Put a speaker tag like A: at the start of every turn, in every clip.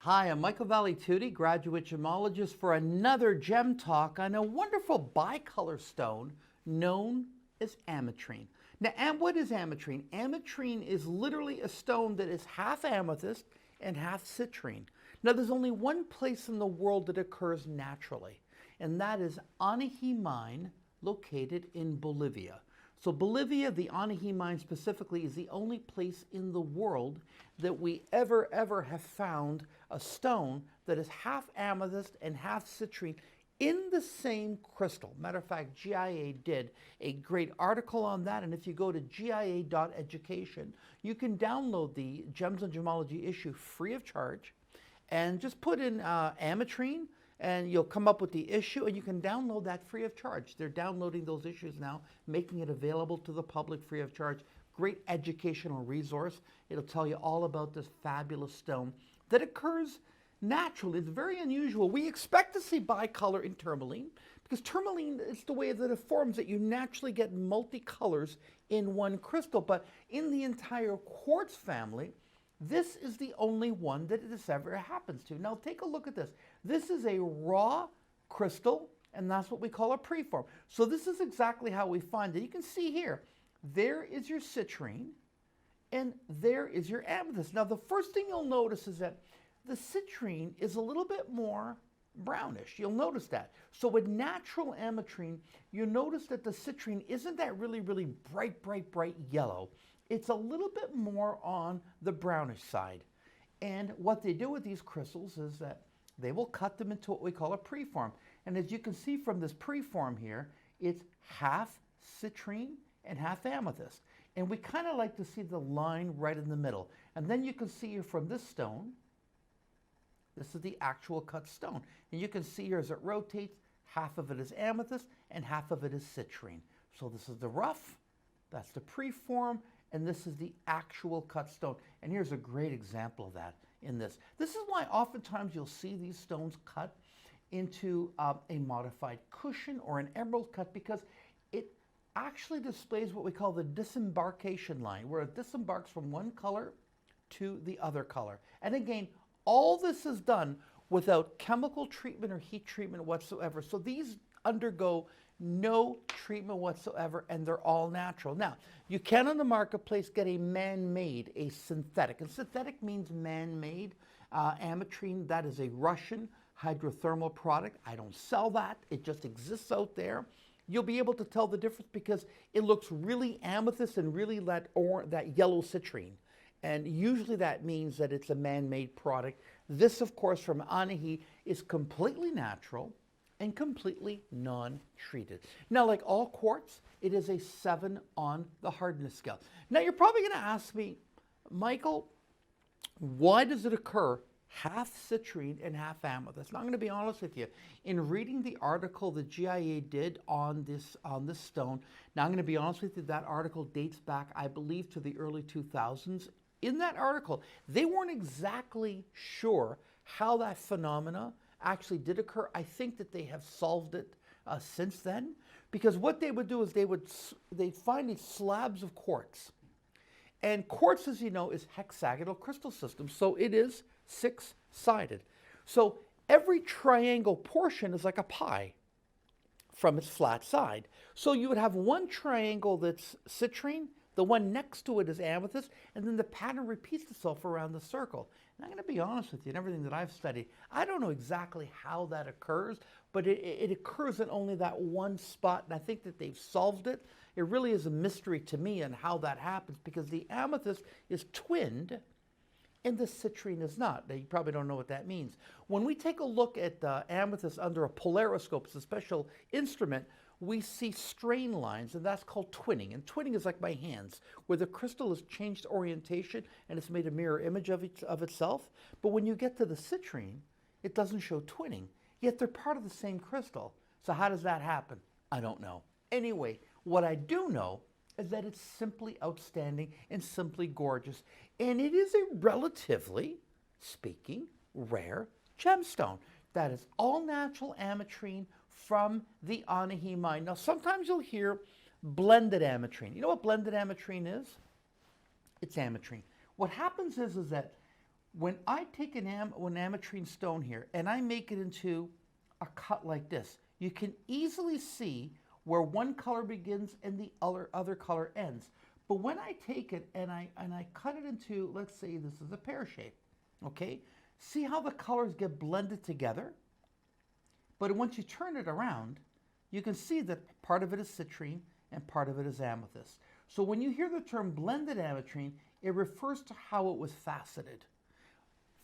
A: Hi, I'm Michael Valitutti, graduate gemologist, for another gem talk on a wonderful bicolor stone known as Ametrine. Now, what is Ametrine? Ametrine is literally a stone that is half amethyst and half citrine. Now, there's only one place in the world that occurs naturally, and that is Anaheim mine located in Bolivia. So Bolivia, the Anaheim mine specifically, is the only place in the world that we ever have found a stone that is half amethyst and half citrine in the same crystal. Matter of fact, GIA did a great article on that, and if you go to GIA.education, you can download the Gems and Gemology issue free of charge, and just put in Ametrine, and you'll come up with the issue, and you can download that free of charge. They're downloading those issues now, making it available to the public free of charge. Great educational resource. It'll tell you all about this fabulous stone that occurs naturally. It's very unusual. We expect to see bicolor in tourmaline because tourmaline is the way that it forms, that you naturally get multicolors in one crystal. But in the entire quartz family, this is the only one that this ever happens to. Now take a look at this. This is a raw crystal, and that's what we call a preform. So this is exactly how we find it. You can see here, there is your citrine, and there is your amethyst. Now the first thing you'll notice is that the citrine is a little bit more brownish. You'll notice that. So with natural ametrine, you notice that the citrine isn't that really bright yellow. It's a little bit more on the brownish side. And what they do with these crystals is that they will cut them into what we call a preform. And as you can see from this preform here, it's half citrine and half amethyst. And we kind of like to see the line right in the middle. And then you can see from this stone, this is the actual cut stone. And you can see here as it rotates, half of it is amethyst and half of it is citrine. So this is the rough, that's the preform, and this is the actual cut stone. And here's a great example of that in this. This is why oftentimes you'll see these stones cut into a modified cushion or an emerald cut, because it actually displays what we call the disembarkation line, where it disembarks from one color to the other color. And again, all this is done without chemical treatment or heat treatment whatsoever. So these undergo no treatment whatsoever, and they're all natural. Now, you can on the marketplace get a man-made, a synthetic. And synthetic means man-made. Ametrine, that is a Russian hydrothermal product. I don't sell that. It just exists out there. You'll be able to tell the difference because it looks really amethyst and really that yellow citrine. And usually that means that it's a man-made product. This, of course, from Anaheim is completely natural and completely non-treated. Now, like all quartz, it is a 7 on the hardness scale. Now, you're probably going to ask me, Michael, why does it occur half citrine and half amethyst? Now, I'm going to be honest with you. In reading the article that GIA did on this stone, now I'm going to be honest with you, that article dates back, I believe, to the early 2000s. In that article, they weren't exactly sure how that phenomena actually did occur. I think that they have solved it since then, because what they would do is they'd find these slabs of quartz. And quartz, as you know, is hexagonal crystal system, so it is 6-sided. So every triangle portion is like a pie from its flat side. So you would have one triangle that's citrine, the one next to it is amethyst, and then the pattern repeats itself around the circle. And I'm going to be honest with you, in everything that I've studied, I don't know exactly how that occurs, but it occurs in only that one spot, and I think that they've solved it. It really is a mystery to me on how that happens, because the amethyst is twinned and the citrine is not. Now, you probably don't know what that means. When we take a look at amethyst under a polariscope, it's a special instrument, we see strain lines, and that's called twinning. And twinning is like my hands, where the crystal has changed orientation and it's made a mirror image of itself. But when you get to the citrine, it doesn't show twinning, yet they're part of the same crystal. So how does that happen? I don't know. Anyway, what I do know is that it's simply outstanding and simply gorgeous. And it is a relatively speaking rare gemstone. That is all natural ametrine from the Anaheim mine. Now, sometimes you'll hear blended ametrine. You know what blended ametrine is? It's ametrine. What happens is that When I take an ametrine stone here and I make it into a cut like this, you can easily see where one color begins and the other color ends. But when I take it and I cut it into, let's say this is a pear shape, okay? See how the colors get blended together? But once you turn it around, you can see that part of it is citrine and part of it is amethyst. So when you hear the term blended ametrine, it refers to how it was faceted.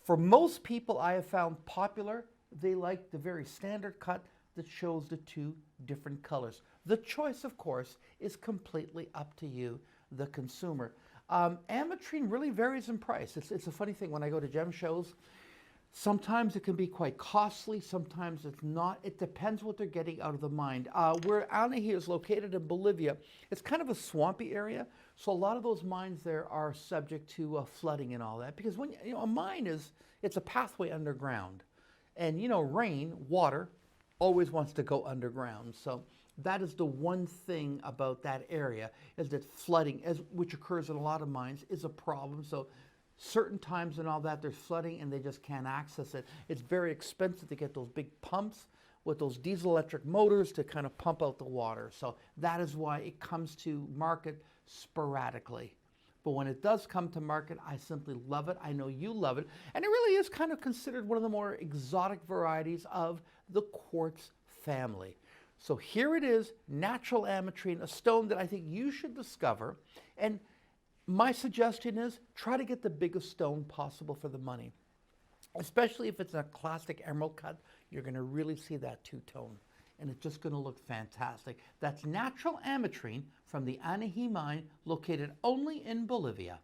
A: For most people I have found popular, they like the very standard cut that shows the two different colors. The choice, of course, is completely up to you, the consumer. Ametrine really varies in price. It's a funny thing when I go to gem shows. Sometimes it can be quite costly, sometimes it's not. It depends what they're getting out of the mine. Where Anaheim is located in Bolivia, it's kind of a swampy area, so a lot of those mines there are subject to flooding and all that. Because when a mine it's a pathway underground, and rain, water, always wants to go underground. So that is the one thing about that area, is that flooding, which occurs in a lot of mines, is a problem. So certain times and all that, there's flooding and they just can't access it. It's very expensive to get those big pumps with those diesel electric motors to kind of pump out the water. So that is why it comes to market sporadically. But when it does come to market, I simply love it. I know you love it. And it really is kind of considered one of the more exotic varieties of the quartz family. So here it is, natural ametrine, a stone that I think you should discover. And my suggestion is try to get the biggest stone possible for the money. Especially if it's a classic emerald cut, you're going to really see that two-tone. And it's just going to look fantastic. That's natural ametrine from the Anaheim mine, located only in Bolivia.